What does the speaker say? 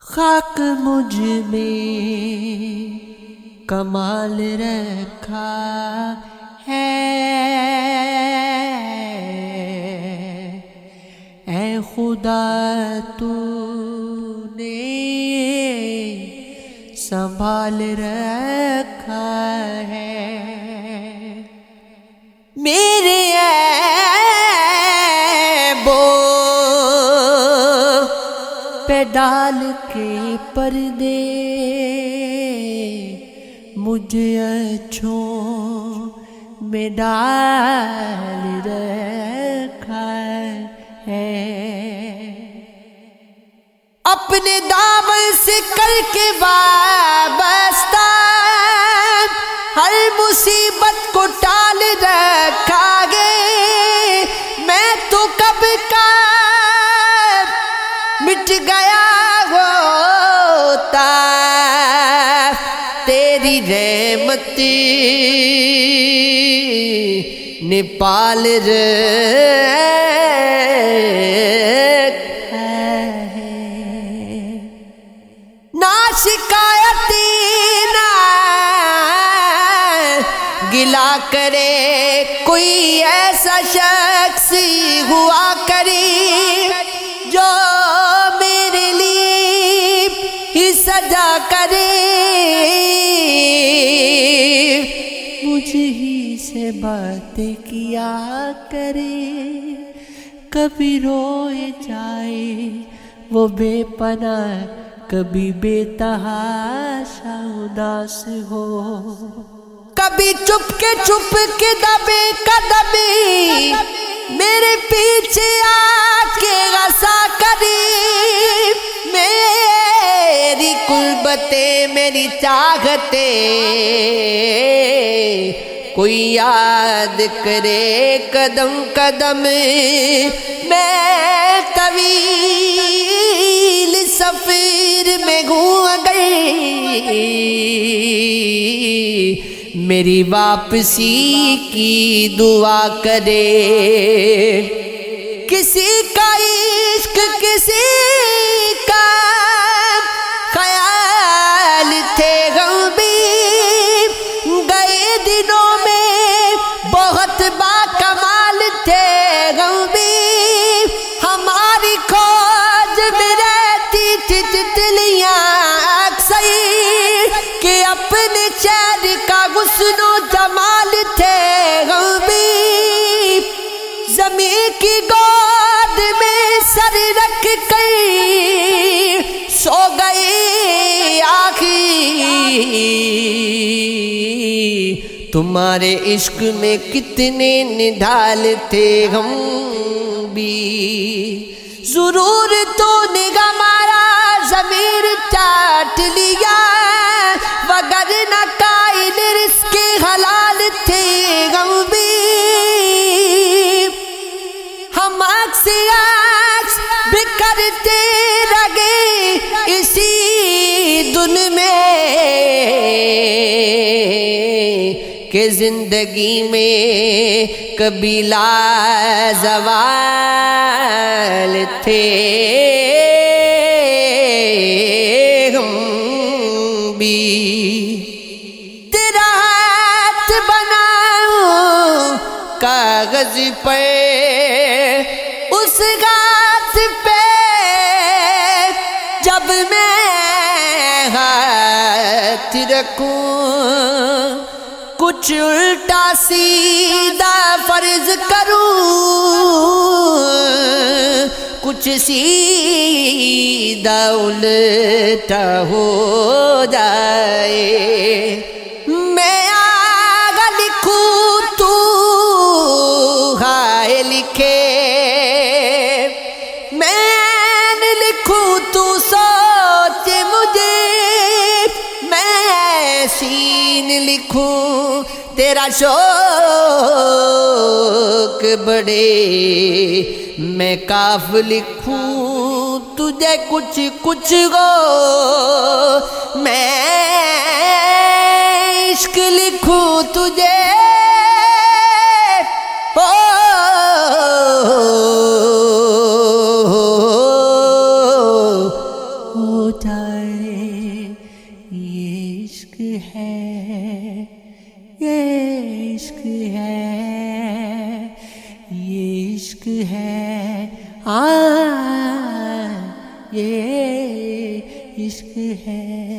خاک مجھ میں کمال رکھا ہے، اے خدا تو نے سنبھال رکھا ہے میرے عیبوں پہ ڈال کے پردے، مجھے اچھوں میں ڈال رکھا ہے، اپنے دامن سے کر کے وابستہ ہر مصیبت کو ٹال رکھا گے، میں تو کب کا مٹ گیا ہوتا، تیری رحمت نے پال رکھا ہے، نہ شکایتی نہ گلا کرے کوئی ایسا شخص ہوا کرے جو میرے لیے ہی سجا کرے، مجھ ہی سے باتیں کیا کرے، کبھی روئے جائے وہ بے پناہ، کبھی بے تحاشا اداس ہو، کبھی چپ کے دبے قدم میرے پیچھے آ کے غصہ کرے، میری قربتیں میری چاہتیں کوئی یاد کرے قدم قدم، میں طویل سفر میں ہوں اگر میری واپسی کی دعا کرے، کسی کا عشق کسی کا خیال تھے غم بھی گئے دنوں میں بہت باکمال تھے غم بھی، ہماری کھوج میں رہتی تھی تتلیاں اکثر کہ اپنے شہر کا حسن و جمال تھے غم بھی، زمین کی گود میں سر رکھ کر سو گئے آخر، تمہارے عشق میں کتنے نڈھال تھے ہم بھی، ضرور تو نے ہمارا ضمیر چاٹ لیا، وگرنہ قائل رزق حلال تھے ہم بھی، ہم عکس بھی کرتے رہے اسی دن میں کہ زندگی میں کبھی لازوال تھے ہم بھی، تیرا ہاتھ بناؤں کاغذ پہ اس ہاتھ پہ جب میں ہاتھ رکھوں کچھ الٹا سیدھا فرض کروں، کچھ سیدھا الٹا ہو جائے، میں آگے لکھوں تو ہائے لکھے، میں لکھوں تو سوچ مجھے، میں سین لکھوں تیرا شوق بڑے، میں کاف لکھوں تجھے کچھ کچھ گو، میں عشق لکھوں تجھے ہو جائے. یہ عشق ہے، یہ عشق ہے، یہ عشق ہے، یہ عشق ہے.